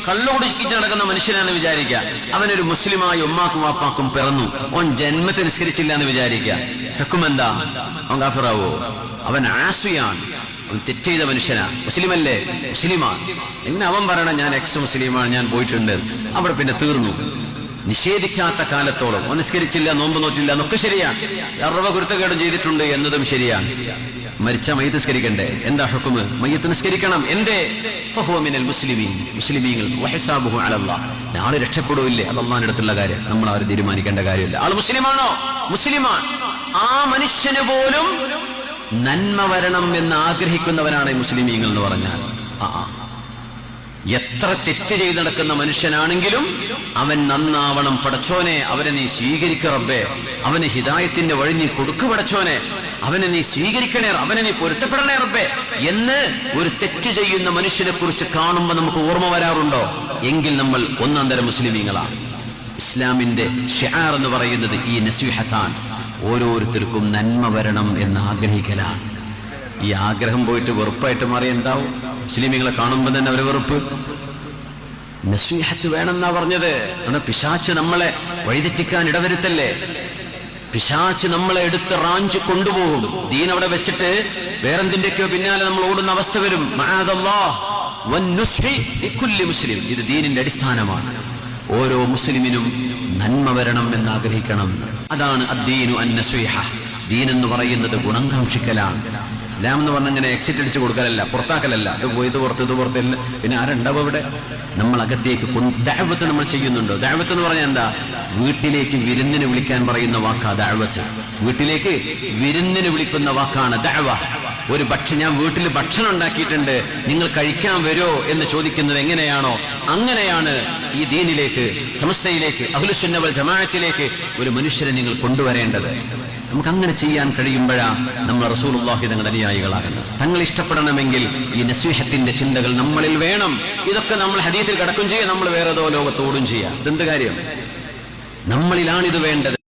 കള്ളു കുടിച്ച് നടക്കുന്ന മനുഷ്യനാണെന്ന് വിചാരിക്കുക. അവനൊരു മുസ്ലിമായി ഉമ്മാക്കും വാപ്പാക്കും പിറന്നു, ഓൻ ജന്മത്തെ നിസ്കരിച്ചില്ല എന്ന് വിചാരിക്കുക. ഹുക്കുമെന്താ? അവൻ കാഫിറാവോ? അവൻ ആസിയാണ്, അവൻ തെറ്റ് ചെയ്ത മനുഷ്യനാ. മുസ്ലിമല്ലേ? മുസ്ലിമാണ്. എങ്ങനെ അവൻ പറയണം ഞാൻ എക്സ് മുസ്ലിമാണ്, ഞാൻ പോയിട്ടുണ്ട്, അവിടെ പിന്നെ തീർന്നു. നിഷേധിക്കാത്ത കാലത്തോളം അവൻ നിസ്കരിച്ചില്ല, നോമ്പ് നോറ്റില്ല എന്നൊക്കെ ശരിയാണ്. സർവ്വ കുരുത്തക്കേടും ചെയ്തിട്ടുണ്ട് എന്നതും ശരിയാണ്. മരിച്ച മയ്യത്ത് നിസ്കരിക്കണ്ടേ? എന്താ ഹുക്മ്? മയ്യത്ത് നിസ്കരിക്കണം. എന്തേ? ഫഹുവ മിനൽ മുസ്ലിമീൻ, മുസ്ലിമീങ്ങൾ. വഹിസാബുഹു അലല്ലാഹ്, നാളെ രക്ഷപ്പെടൂല്ലേ? അത് അല്ലാഹുവിന്റെ അടുത്തുള്ള കാര്യം, നമ്മൾ ആരും തീരുമാനിക്കേണ്ട കാര്യമില്ല. ആൾ മുസ്ലിമാണോ? മുസ്ലിമാണ്. ആ മനുഷ്യന് പോലും നന്മ വരണം എന്ന് ആഗ്രഹിക്കുന്നവനാണ് മുസ്ലിമീങ്ങൾ എന്ന് പറഞ്ഞാൽ. എത്ര തെറ്റ് ചെയ്ത് നടക്കുന്ന മനുഷ്യനാണെങ്കിലും അവൻ നന്നാവണം. പടച്ചോനെ, അവനെ നീ സ്വീകരിക്ക റബ്ബേ, അവന് ഹിദായത്തിന്റെ വഴി നീ കൊടുക്കു പടച്ചോനെ, അവനെ നീ സ്വീകരിക്കണേ, അവനെ നീ പൊരുത്തപ്പെടണേ റബ്ബേ എന്ന് ഒരു തെറ്റ് ചെയ്യുന്ന മനുഷ്യനെ കുറിച്ച് കാണുമ്പോൾ നമുക്ക് ഓർമ്മ വരാറുണ്ടോ? എങ്കിൽ നമ്മൾ ഒന്നാം തരം മുസ്ലിമീങ്ങളാണ്. ഇസ്ലാമിന്റെ ഷിആർ എന്ന് പറയുന്നത് ഈ നസീഹത്താണ്. ഓരോരുത്തർക്കും നന്മ വരണം എന്ന് ആഗ്രഹിക്കലാണ്. ഈ ആഗ്രഹം പോയിട്ട് വെറുപ്പായിട്ട് മാറി എന്താവും? മുസ്ലിമീങ്ങളെ കാണുമ്പോൾ തന്നെ അവരെ വെറുപ്പ്. നസീഹത്ത് വേണമെന്നാ പറഞ്ഞത്. പിശാച്ച് നമ്മളെ വഴിതെറ്റിക്കാൻ ഇടവരുത്തല്ലേ. പിശാച്ച് നമ്മളെ എടുത്ത് റാഞ്ച് കൊണ്ടുപോകും. ദീൻ അവിടെ വെച്ചിട്ട് വേറെന്തിന്റെയൊക്കെയോ പിന്നാലെ നമ്മൾ ഓടുന്ന അവസ്ഥ വരും. മുസ്ലിം, ഇത് ദീനിന്റെ അടിസ്ഥാനമാണ്. ഓരോ മുസ്ലിമിനും നന്മ വരണം എന്ന് ആഗ്രഹിക്കണം. അതാണ് അദ്ദീനു അന്നസീഹ. ദീൻ എന്ന് പറയുന്നത് ഗുണംകാംക്ഷിക്കലാണ്. ഇസ്ലാം എന്ന് പറഞ്ഞ ഇങ്ങനെ എക്സിറ്റ് അടിച്ച് കൊടുക്കലല്ല, പുറത്താക്കലല്ല. ഇത് പോയി ഇത് പുറത്ത്, ഇത് പുറത്തില്ല. പിന്നെ ആരുണ്ടാവും അവിടെ? നമ്മൾ അകത്തേക്ക് ദഅവത്ത് നമ്മൾ ചെയ്യുന്നുണ്ടോ? ദഅവത്ത് എന്ന് പറഞ്ഞാൽ എന്താ? വീട്ടിലേക്ക് വിരുന്നിന് വിളിക്കാൻ പറയുന്ന വാക്കാ ദഅവത്ത്. വീട്ടിലേക്ക് വിരുന്നിന് വിളിക്കുന്ന വാക്കാണ് ദഅവ. ഒരു ഞാൻ വീട്ടിൽ ഭക്ഷണം ഉണ്ടാക്കിയിട്ടുണ്ട്, നിങ്ങൾ കഴിക്കാൻ വരുമോ എന്ന് ചോദിക്കുന്നത് എങ്ങനെയാണോ അങ്ങനെയാണ് ഈ ദീനിലേക്ക്, സമസ്തയിലേക്ക്, അഹ്ലുസുന്ന വൽ ജമാഅത്തിലേക്ക് ഒരു മനുഷ്യരെ നിങ്ങൾ കൊണ്ടുവരേണ്ടത്. നമുക്ക് അങ്ങനെ ചെയ്യാൻ കഴിയുമ്പോഴാണ് നമ്മൾ റസൂലുള്ളാഹി തങ്ങളുടെ അനുയായികളാകുന്നത്. തങ്ങൾ ഇഷ്ടപ്പെടണമെങ്കിൽ ഈ നസീഹത്തിന്റെ ചിന്തകൾ നമ്മളിൽ വേണം. ഇതൊക്കെ നമ്മൾ ഹദീസിൽ കിടക്കും ചെയ്യാം, നമ്മൾ വേറെ ഏതോ ലോകത്തോടും ചെയ്യാം. ഇതെന്ത് കാര്യം? നമ്മളിലാണിത് വേണ്ടത്.